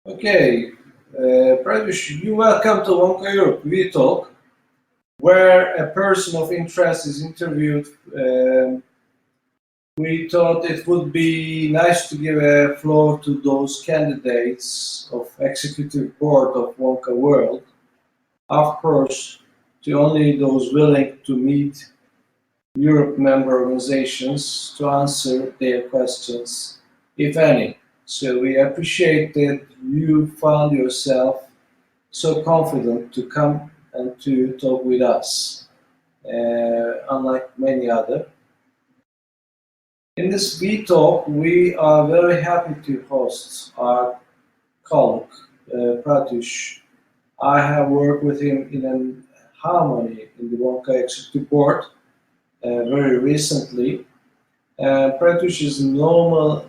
Okay, Pratyush, you welcome to WONCA Europe. We talk where a person of interest is interviewed. We thought it would be nice to give a floor to those candidates of executive board of WONCA World. Of course, to only those willing to meet Europe member organizations to answer their questions, if any. So we appreciate that you found yourself so confident to come and to talk with us, unlike many other. In this V Talk, we are very happy to host our colleague, Pratyush. I have worked with him in an harmony in the WONCA Executive Board very recently. Pratyush is normally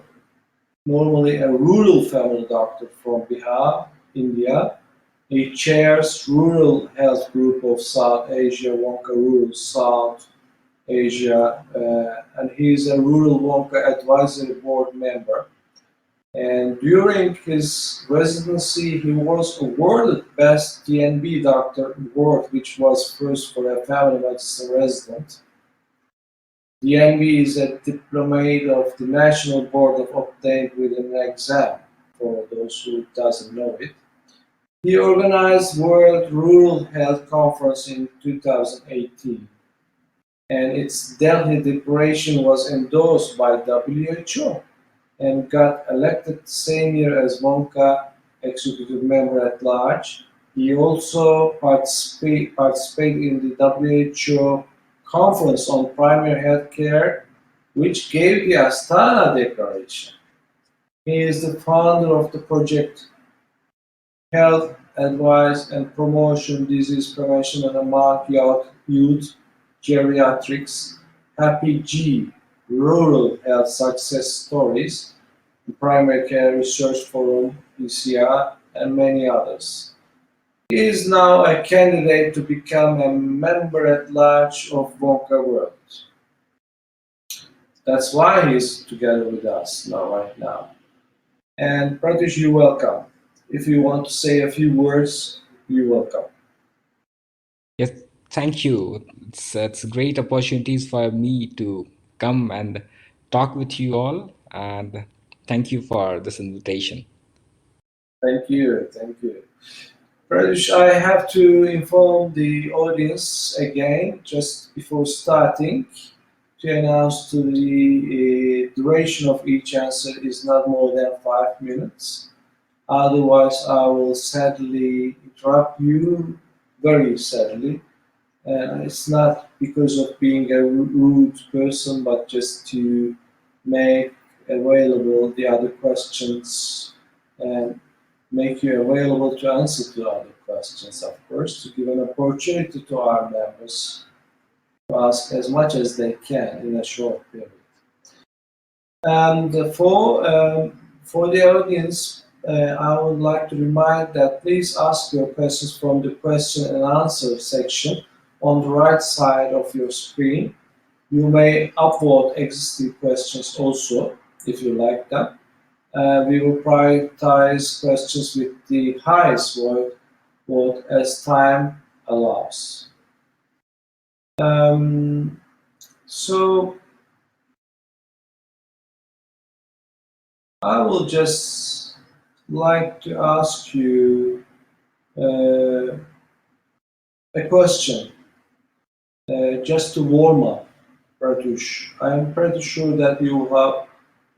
a rural family doctor from Bihar, India. He chairs Rural Health Group of South Asia, WONCA Rural South Asia, and he is a Rural WONCA Advisory Board member. And during his residency, he was awarded Best DNB Doctor Award, which was first for a family medicine resident. DNB is a diplomate of the National Board of obtained with an exam, for those who doesn't know it. He organized World Rural Health Conference in 2018, and its Delhi Declaration was endorsed by WHO and got elected the same year as WONCA executive member at large. He also participated in the WHO conference on primary health care, which gave the Astana Declaration. He is the founder of the project Health Advice and Promotion, Disease Prevention and Among Youth Geriatrics, Happy G, Rural Health Success Stories, the Primary Care Research Forum, PCR, and many others. He is now a candidate to become a member at large of WONCA World. That's why he's together with us right now. And Pratyush, you're welcome. If you want to say a few words, you're welcome. Yes, thank you. It's great opportunities for me to come and talk with you all, and thank you for this invitation. Thank you, thank you. Pratyush, I have to inform the audience again, just before starting, to announce to the duration of each answer is not more than 5 minutes. Otherwise, I will sadly interrupt you, very sadly. And it's not because of being a rude person, but just to make available the other questions and make you available to answer to other questions, of course, to give an opportunity to our members to ask as much as they can in a short period. And for the audience, I would like to remind that please ask your questions from the question and answer section on the right side of your screen. You may upvote existing questions also, if you like them. We will prioritize questions with the highest vote as time allows. So I will just like to ask you a question, just to warm up, Pratyush. I am pretty sure that you will have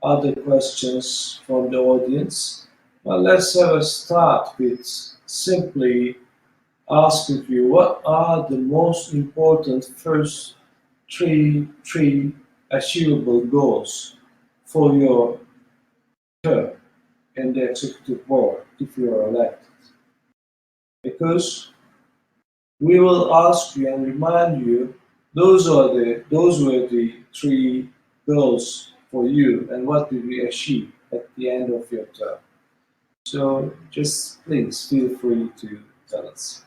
other questions from the audience. But let's have a start with simply asking you what are the most important first three achievable goals for your term in the executive board if you are elected. Because we will ask you and remind you those were the three goals for you and what did we achieve at the end of your term. So just please feel free to tell us.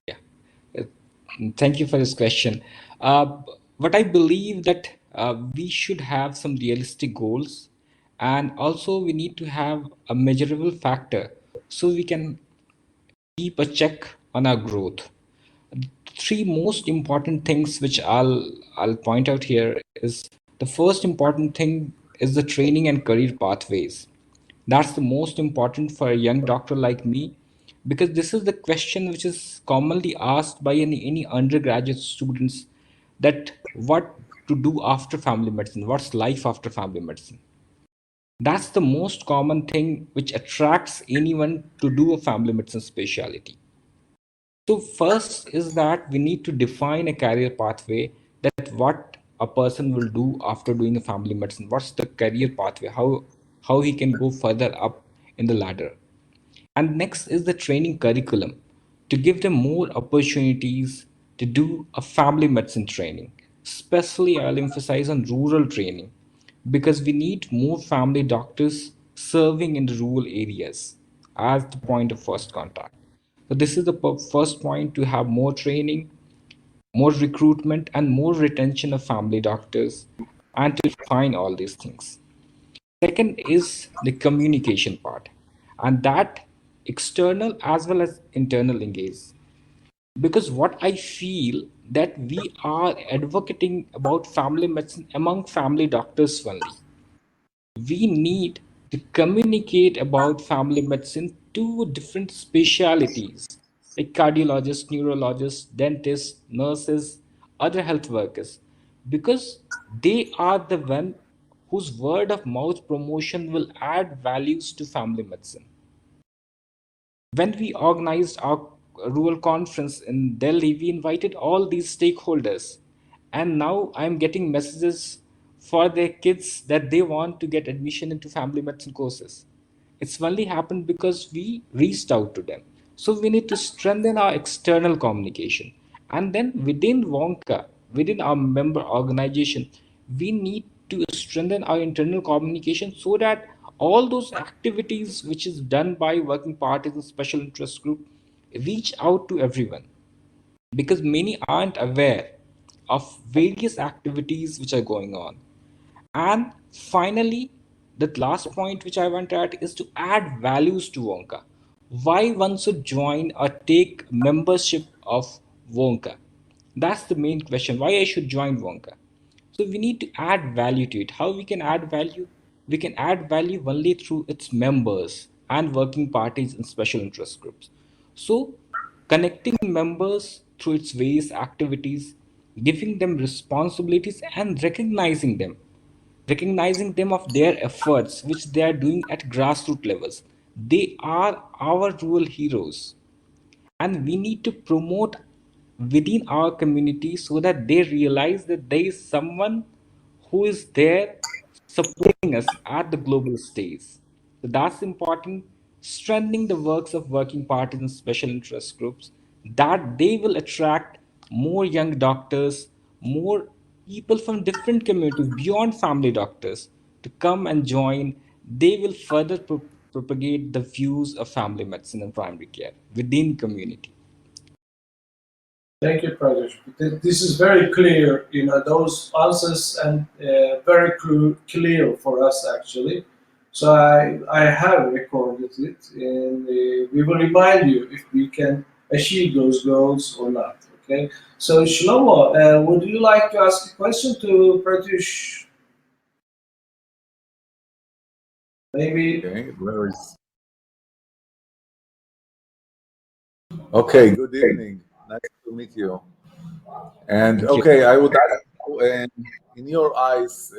Yeah, thank you for this question. What I believe that we should have some realistic goals, and also we need to have a measurable factor so we can keep a check on our growth. Three most important things which I'll point out here is the first important thing is the training and career pathways. That's the most important for a young doctor like me, because this is the question which is commonly asked by any undergraduate students, that what to do after family medicine, what's life after family medicine. That's the most common thing which attracts anyone to do a family medicine specialty. So first is that we need to define a career pathway, that what a person will do after doing a family medicine. What's the career pathway? How he can go further up in the ladder. And next is the training curriculum, to give them more opportunities to do a family medicine training. Especially I'll emphasize on rural training, because we need more family doctors serving in the rural areas as the point of first contact. So this is the first point, to have more training, more recruitment, and more retention of family doctors, and to define all these things. Second is the communication part, and that external as well as internal engage. Because what I feel, that we are advocating about family medicine among family doctors only. We need to communicate about family medicine to different specialities like cardiologists, neurologists, dentists, nurses, other health workers, because they are the one whose word of mouth promotion will add values to family medicine. When we organized our rural conference in Delhi, we invited all these stakeholders. And now I'm getting messages for their kids that they want to get admission into family medicine courses. It's only happened because we reached out to them. So we need to strengthen our external communication. And then within WONCA, within our member organization, we need to strengthen our internal communication, so that all those activities which is done by working parties and special interest group reach out to everyone, because many aren't aware of various activities which are going on. And finally, the last point which I want to add is to add values to Wonka. Why one should join or take membership of Wonka? That's the main question. Why I should join Wonka? So we need to add value to it. How we can add value? We can add value only through its members and working parties and special interest groups. So connecting members through its various activities, giving them responsibilities and recognizing them of their efforts which they are doing at grassroots levels. They are our rural heroes, and we need to promote within our community, so that they realize that there is someone who is there supporting us at the global stage. So that's important. Strengthening the works of working parties and special interest groups, that they will attract more young doctors, more people from different communities beyond family doctors to come and join. They will further propagate the views of family medicine and primary care within community. Thank you, Pratyush. This is very clear, those answers, and very clear for us actually. So I have recorded it, and we will remind you if we can achieve those goals or not. Okay. So Shlomo, would you like to ask a question to Pratyush? Maybe. Okay, where is? Okay, good evening. Nice to meet you. And Thank you. okay, I would ask you, in your eyes,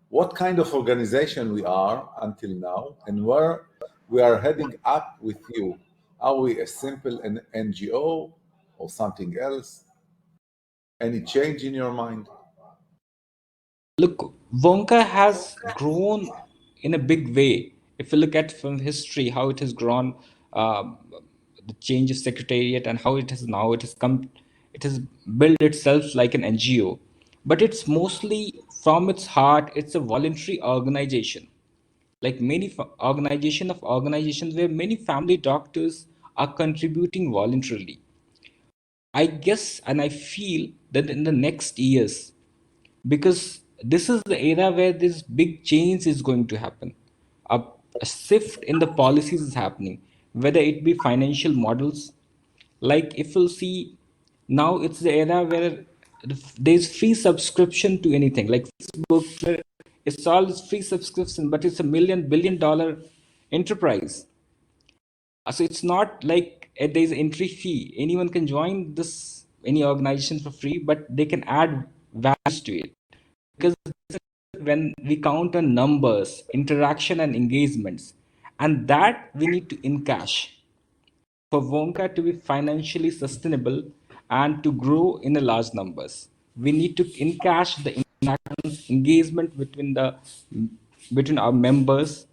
what kind of organization we are until now, and where we are heading up with you? Are we a simple NGO or something else? Any change in your mind? Look, Wonka has grown in a big way. If you look at from history, how it has grown, the change of secretariat, and how it has come, it has built itself like an NGO. But it's mostly from its heart, it's a voluntary organization. Like many organizations where many family doctors are contributing voluntarily. I guess and I feel that in the next years, because this is the era where this big change is going to happen, a, a shift in the policies is happening. whether it be financial models. Like if we'll see now, it's the era where there's free subscription to anything like Facebook, where it's all this free subscription, but it's a $1 billion enterprise. So it's not like there's entry fee. Anyone can join this any organization for free, but they can add values to it. Because when we count on numbers, interaction, and engagements, and that we need to encash for Wonka to be financially sustainable and to grow in a large numbers. We need to encash the interactions, engagement between our members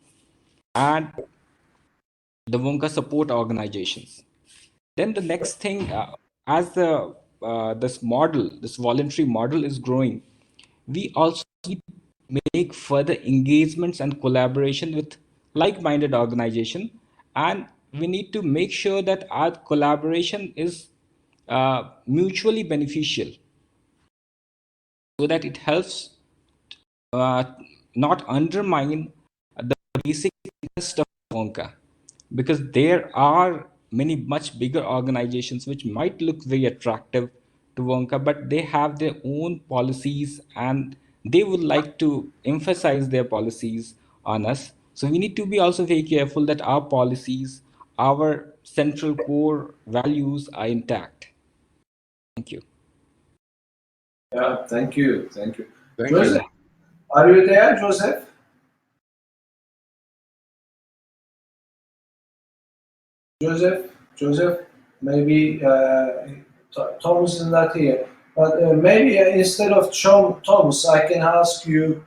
and the Wonka support organizations. Then the next thing, as the this voluntary model is growing, we also need to make further engagements and collaboration with like-minded organization, and we need to make sure that our collaboration is mutually beneficial, so that it helps uh, not undermine the basic interest of Wonka, because there are many much bigger organizations which might look very attractive to Wonka, but they have their own policies and they would like to emphasize their policies on us. So we need to be also very careful that our policies, our central core values are intact. Thank you. Yeah, thank you, thank you. Thank Joseph, you. are you there, Joseph? Joseph, maybe Thomas is not here, but maybe instead of Thomas, I can ask you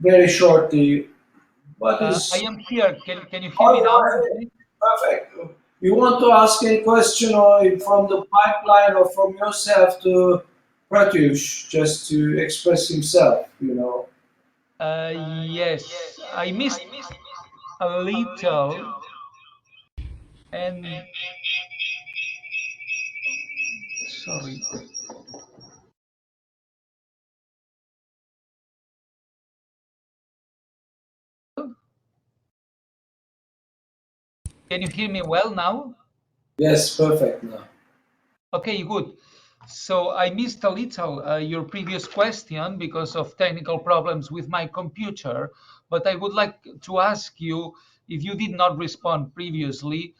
very shortly, what I is... am here. Can you hear Oh, me you now? are here. Perfect. You want to ask a question or from the pipeline or from yourself to Pratyush, just to express himself, you know. Yes, I missed a little, and sorry. Can you hear me well now? Yes, perfect now. Okay, good. So I missed a little your previous question because of technical problems with my computer, but I would like to ask you, if you did not respond previously,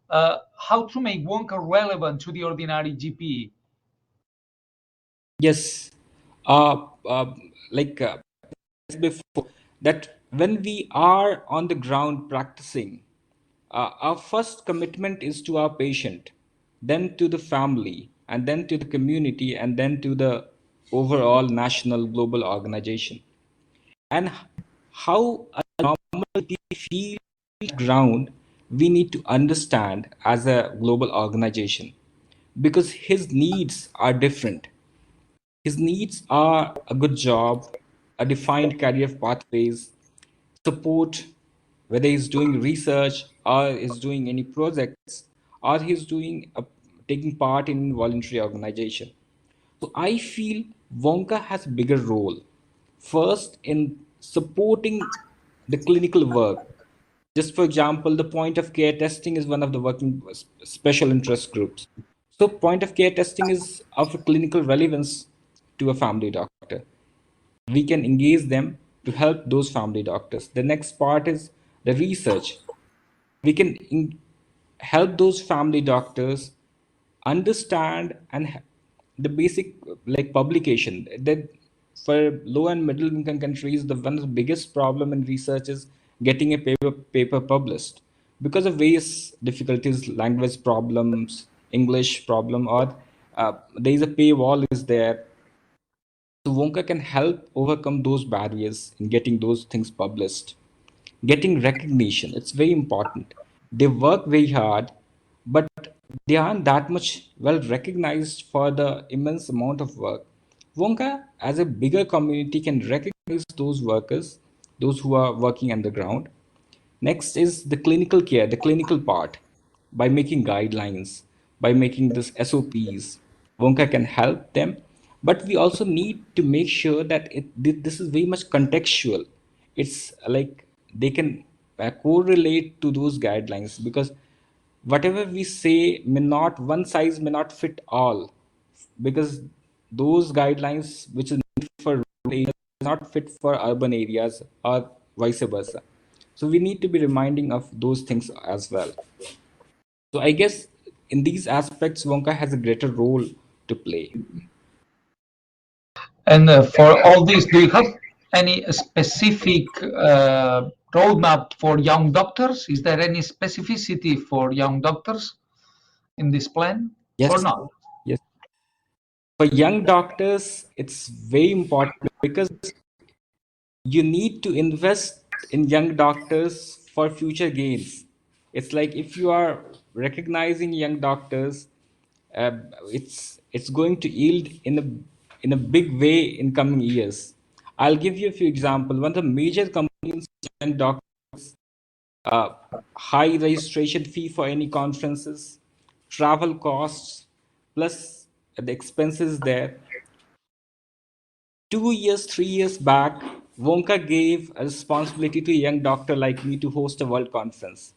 how to make Wonka relevant to the ordinary GP. Yes, uh, uh, like before, that when we are on the ground practicing, our first commitment is to our patient, then to the family, and then to the community, and then to the overall national global organization. And how a normal feel ground, we need to understand as a global organization, because his needs are different. His needs are a good job, a defined career pathways, support, whether he's doing research or is doing any projects or he's taking part in voluntary organization. So I feel Wonka has a bigger role. First, in supporting the clinical work. Just for example, the point of care testing is one of the working special interest groups. So point of care testing is of a clinical relevance to a family doctor. We can engage them to help those family doctors. The next part is the research. We can help those family doctors understand the basic like publication that for low and middle income countries, the one of the biggest problem in research is getting a paper published because of various difficulties, language problems, English problem, or there is a paywall is there. So Wonka can help overcome those barriers in getting those things published. Getting recognition, it's very important. They work very hard, but they aren't that much well recognized for the immense amount of work. Wonka, as a bigger community, can recognize those workers, those who are working on the ground. Next is the clinical care, the clinical part, by making guidelines, by making this SOPs. Wonka can help them, but we also need to make sure that this is very much contextual. It's like they can correlate to those guidelines, because whatever we say may not, one size may not fit all, because those guidelines which is meant for rural areas not fit for urban areas or vice versa. So we need to be reminding of those things as well. So I guess in these aspects, Wonka has a greater role to play. And for all this, do you have any specific roadmap for young doctors? Is there any specificity for young doctors in this plan or Yes, not? yes. For young doctors, it's very important because you need to invest in young doctors for future gains. It's like if you are recognizing young doctors, uh, it's going to yield in a big way in coming years. I'll give you a few examples. One of the major companies, young doctors, uh, high registration fee for any conferences, travel costs, plus the expenses there. 2 years, 3 years back, Wonka gave a responsibility to a young doctor like me to host a world conference.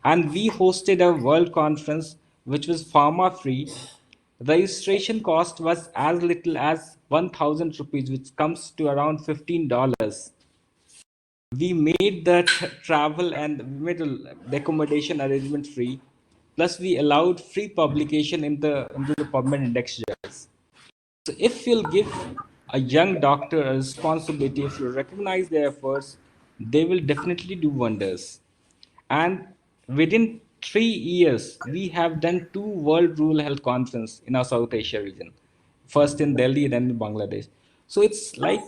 And we hosted a world conference which was pharma free. Registration cost was as little as 1,000 rupees, which comes to around $15. We made the travel and we made the accommodation arrangement free. Plus, we allowed free publication into the PubMed index journals. So if you'll give a young doctor a responsibility, if you recognize their efforts, they will definitely do wonders. And within 3 years, we have done two World Rural Health Conference in our South Asia region. First in Delhi, then in Bangladesh. So it's like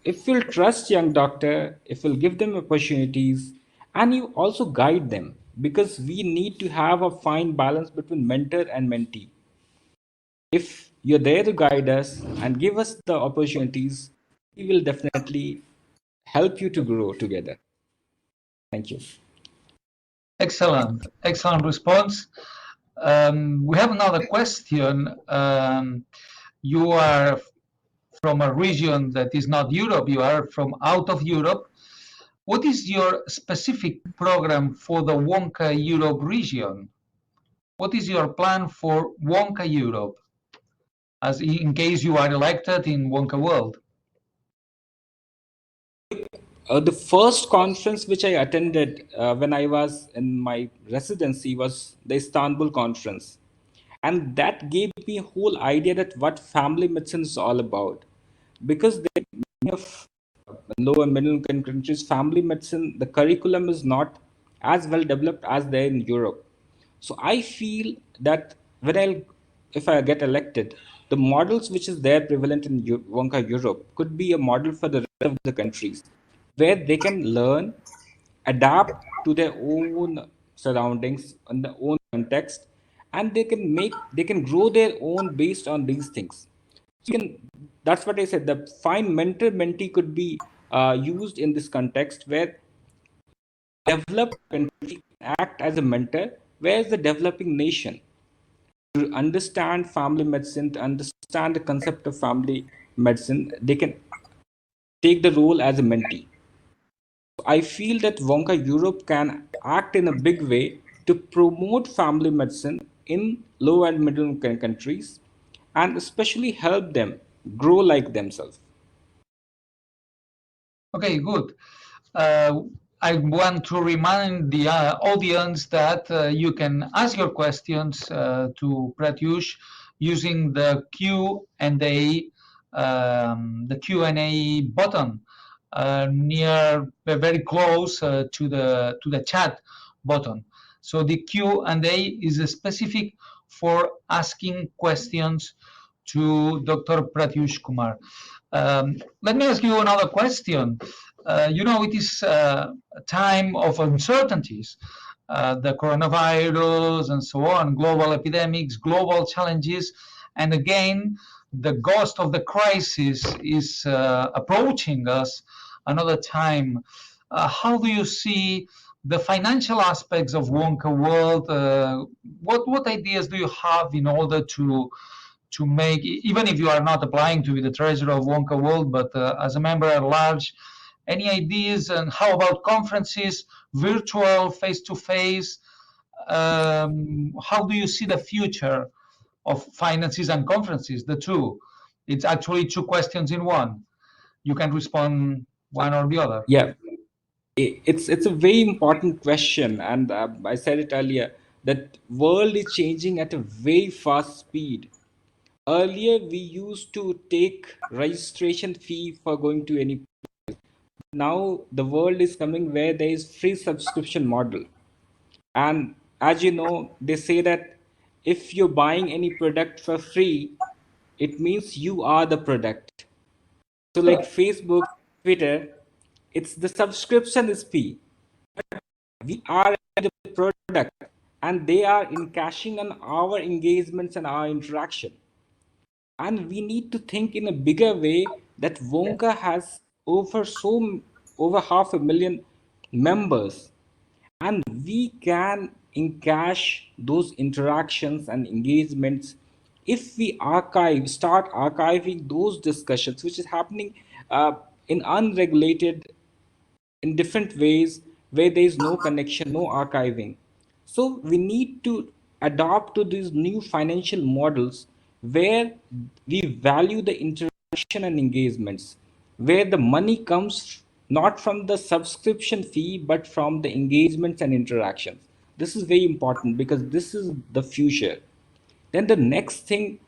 if you'll trust young doctor, if you'll give them opportunities, and you also guide them, because we need to have a fine balance between mentor and mentee. If you're there to guide us and give us the opportunities, we will definitely help you to grow together. Thank you. Excellent, excellent response. We have another question. You are from a region that is not Europe, you are from out of Europe. What is your specific program for the WONCA Europe region? What is your plan for WONCA Europe, as in case you are elected in WONCA World? The first conference which I attended when I was in my residency was the Istanbul conference. And that gave me a whole idea that what family medicine is all about. Because there many of low and middle income countries, family medicine, the curriculum is not as well developed as there in Europe. So I feel that if I get elected, the models which is there prevalent in Wonka Europe could be a model for the rest of the countries, where they can learn, adapt to their own surroundings and their own context, and they can grow their own based on these things. So that's what I said. The fine mentor mentee could be used in this context where developed country can act as a mentor, whereas the developing nation to understand family medicine, to understand the concept of family medicine, they can take the role as a mentee. I feel that Wonka Europe can act in a big way to promote family medicine in low and middle income countries and especially help them grow like themselves. Okay, good. I want to remind the audience that you can ask your questions to Pratyush using the Q&A button near very close to the chat button. So the Q&A is specific for asking questions to Dr. Pratyush Kumar. Let me ask you another question. It is a time of uncertainties, the coronavirus and so on, global epidemics, global challenges, and again, the ghost of the crisis is approaching us another time. How do you see the financial aspects of Wonka World? What ideas do you have in order to make, even if you are not applying to be the treasurer of Wonka World, but as a member at large, any ideas? And how about conferences, virtual, face-to-face? how do you see the future of finances and conferences, the two? It's actually two questions in one. You can respond one or the other. Yeah, it's a very important question, and I said it earlier that world is changing at a very fast speed. Earlier, we used to take registration fee for going to any. Now the world is coming where there is free subscription model, and as you know, they say that if you're buying any product for free, it means you are the product. So like Facebook, Twitter, it's the subscription is fee. We are the product, and they are in cashing on our engagements and our interaction. And we need to think in a bigger way that Wonka has over 500,000 members, and we can encash those interactions and engagements if we start archiving those discussions which is happening in unregulated in different ways where there is no connection, no archiving. So we need to adopt to these new financial models where we value the interaction and engagements, where the money comes not from the subscription fee but from the engagements and interactions. This is very important because this is the future. Then the next thing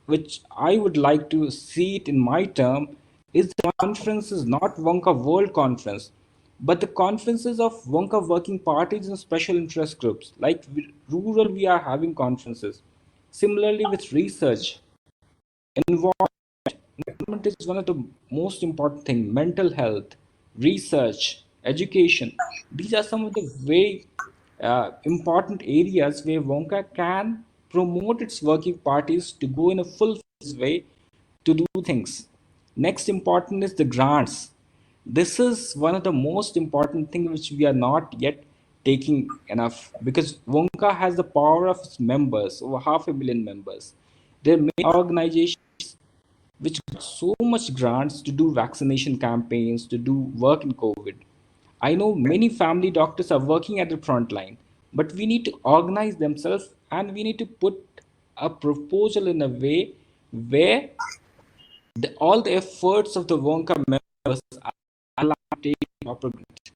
which I would like to see it in my term is the conference is not Wonka World Conference, but the conferences of Wonka working parties and special interest groups. Like rural, we are having conferences. Similarly, with research, environment is one of the most important thing. Mental health, research, education. These are some of the very important areas where Wonka can promote its working parties to go in a full way to do things. Next important is the grants. This is one of the most important thing which we are not yet taking enough because Wonka has the power of its members, over 500,000 members. There are many organizations which got so much grants to do vaccination campaigns, to do work in COVID. I know many family doctors are working at the front line, but we need to organize themselves and we need to put a proposal in a way where all the efforts of the Wonka members are aligned to take proper grant.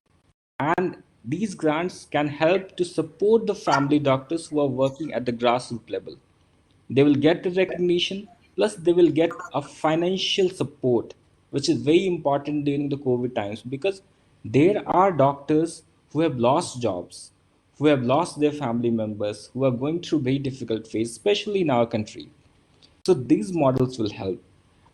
And these grants can help to support the family doctors who are working at the grassroots level. They will get the recognition, plus they will get a financial support, which is very important during the COVID times because there are doctors who have lost jobs, who have lost their family members, who are going through very difficult phase, especially in our country. So these models will help.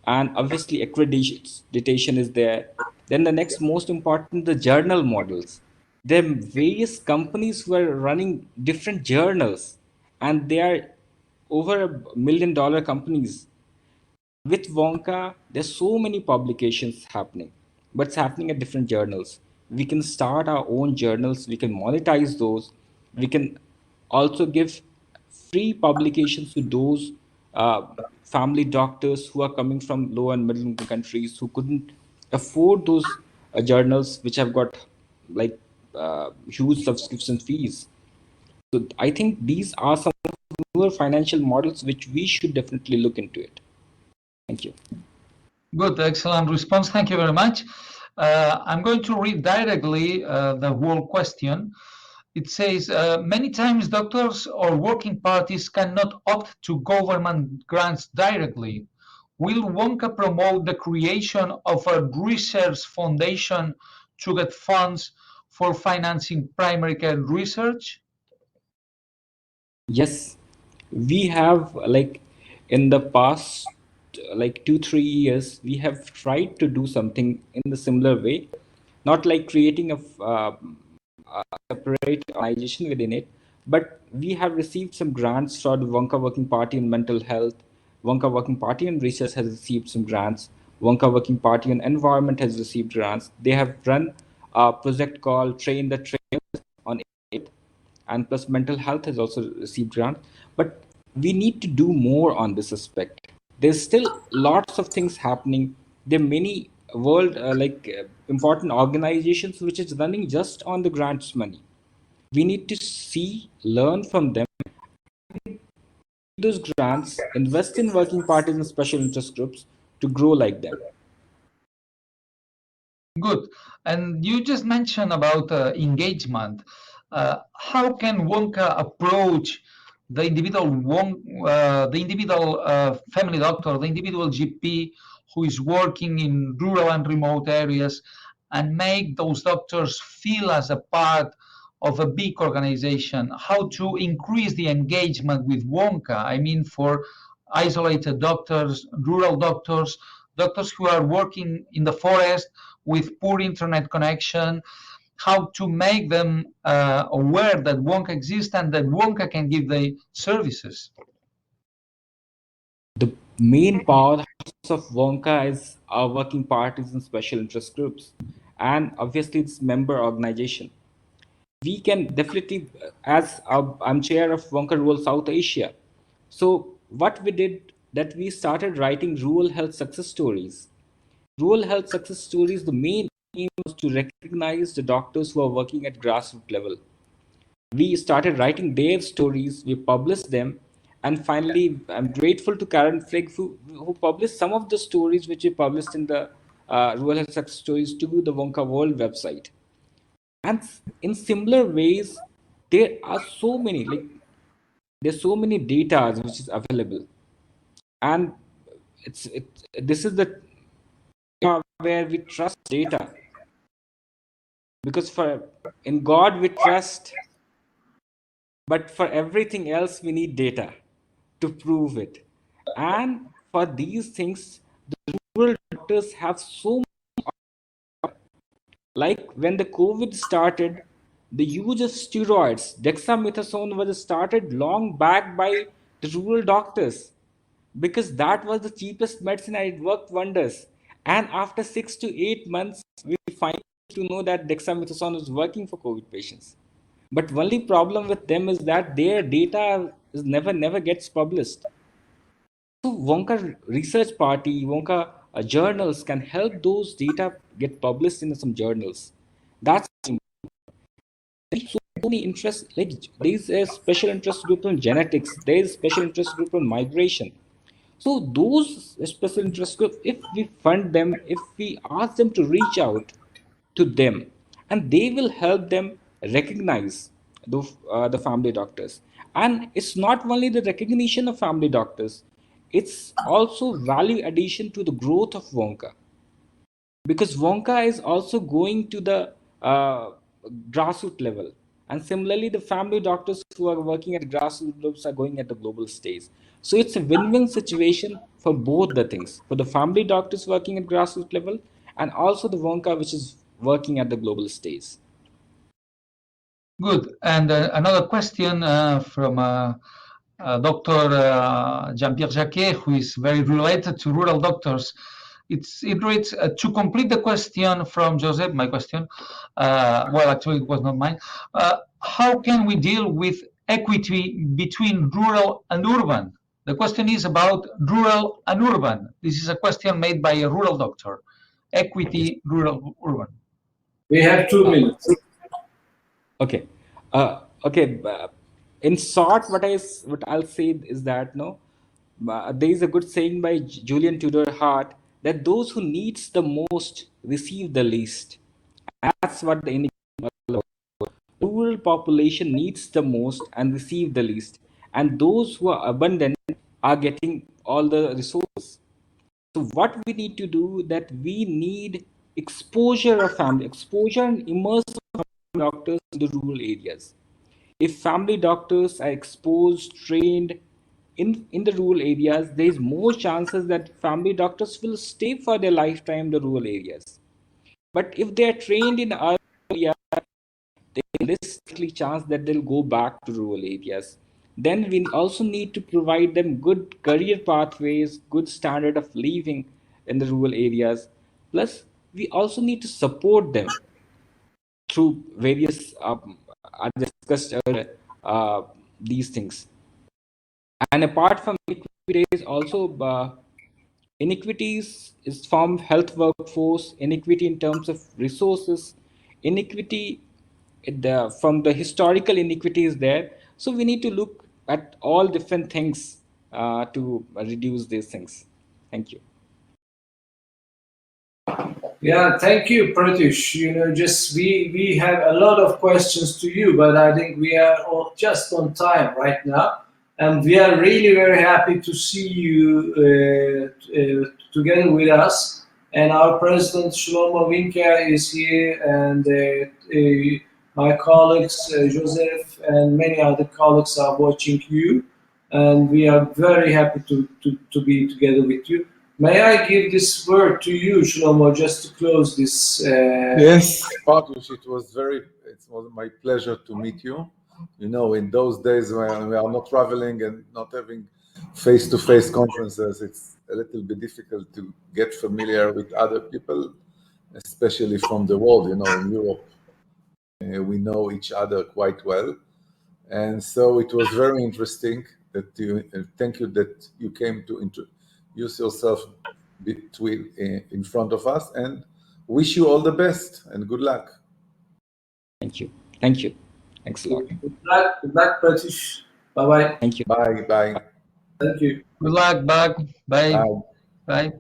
And obviously accreditation is there. Then the next most important, the journal models. There are various companies who are running different journals and they are over $1 million companies. With Wonka, there's so many publications happening, but it's happening at different journals. We can start our own journals, we can monetize those, we can also give free publications to those uh, family doctors who are coming from low and middle income countries who couldn't afford those journals which have got like huge subscription fees. So I think these are some newer financial models which we should definitely look into it. Thank you. Good, excellent response. Thank you very much. I'm going to read directly the whole question. It says, many times doctors or working parties cannot opt to government grants directly. Will Wonka promote the creation of a research foundation to get funds for financing primary care research? Yes, we have like in the past like 2 3 years we have tried to do something in the similar way, not like creating a separate organization within it, but we have received some grants for the Wonka Working Party in mental health. Wonka Working Party in research has received some grants. Wonka Working Party in environment has received grants. They have run a project called Train the Trainers on it, and plus mental health has also received grant, but we need to do more on this aspect. There's still lots of things happening. There are many world important organizations which is running just on the grants money. We need to see, learn from them, those grants, invest in working parties and special interest groups to grow like them. Good. And you just mentioned about engagement. How can Wonka approach the individual family doctor, the individual GP who is working in rural and remote areas, and make those doctors feel as a part of a big organization? How to increase the engagement with Wonka? I mean, for isolated doctors, rural doctors, doctors who are working in the forest with poor internet connection, how to make them aware that Wonka exists and that Wonka can give the services. The main powerhouse of Wonka is our working parties and special interest groups, and obviously its member organization. We can definitely, as I'm chair of Wonka Rural South Asia. So what we did that we started writing rural health success stories. Rural health success stories, the main aim was to recognize the doctors who are working at grassroots level. We started writing their stories, we published them, and finally, I'm grateful to Karen Flegg who published some of the stories which we published in the Rural Health Success Stories to the Wonka World website. And in similar ways, there are so many, like, there's so many data which is available. And this is the where we trust data. Because for in God we trust, but for everything else we need data to prove it. And for these things, the rural doctors have so, like when the COVID started, the use of steroids, dexamethasone, was started long back by the rural doctors because that was the cheapest medicine and it worked wonders. And after 6 to 8 months, we finally to know that dexamethasone is working for COVID patients. But only problem with them is that their data is never gets published. So Wonka research party, Wonka journals can help those data get published in some journals. That's so many interests. Like there is a special interest group on genetics. There is special interest group on migration. So those special interest groups, if we fund them, if we ask them to reach out to them, and they will help them recognize the family doctors. And it's not only the recognition of family doctors, it's also value addition to the growth of Wonka, because Wonka is also going to the grassroots level. And similarly, the family doctors who are working at grassroots levels are going at the global stage. So it's a win-win situation for both the things, for the family doctors working at grassroots level and also the Wonka which is working at the global stage. Good. And another question from Dr. Jean-Pierre Jacquet, who is very related to rural doctors. It reads, to complete the question from Joseph, my question, well, actually, it was not mine. How can we deal with equity between rural and urban? The question is about rural and urban. This is a question made by a rural doctor. Equity, rural, urban. We have 2 minutes. Okay. Okay. In short, what I'll say is that no, there is a good saying by Julian Tudor Hart that those who needs the most receive the least. That's what the rural population needs the most and receive the least, and those who are abundant are getting all the resources. So what we need to do that we need exposure and immersion of family doctors in the rural areas. If family doctors are exposed, trained in the rural areas, there is more chances that family doctors will stay for their lifetime in the rural areas. But if they are trained in urban areas, there is likely chance that they'll go back to rural areas. Then we also need to provide them good career pathways, good standard of living in the rural areas. Plus, we also need to support them through various, I discussed earlier, these things. And apart from inequity, there is also inequities is from health workforce, inequity in terms of resources, inequity from the historical inequities there. So we need to look at all different things to reduce these things. Thank you. Yeah, thank you, Pratyush. Just we have a lot of questions to you, but I think we are just on time right now, and we are really very happy to see you together with us. And our president Shlomo Winker is here, and my colleagues Joseph and many other colleagues are watching you, and we are very happy to be together with you. May I give this word to you, Shlomo, just to close this? Yes, Pratyush, it was my pleasure to meet you. In those days when we are not traveling and not having face-to-face conferences, it's a little bit difficult to get familiar with other people, especially from the world. In Europe, we know each other quite well. And so it was very interesting that thank you that you came to introduce yourself in front of us, and wish you all the best and good luck. Thank you. Thank you. Thanks a lot. Good luck, Pratyush. Bye bye. Thank you. Bye. Thank you. Good luck, bye. Bye. Bye. Bye.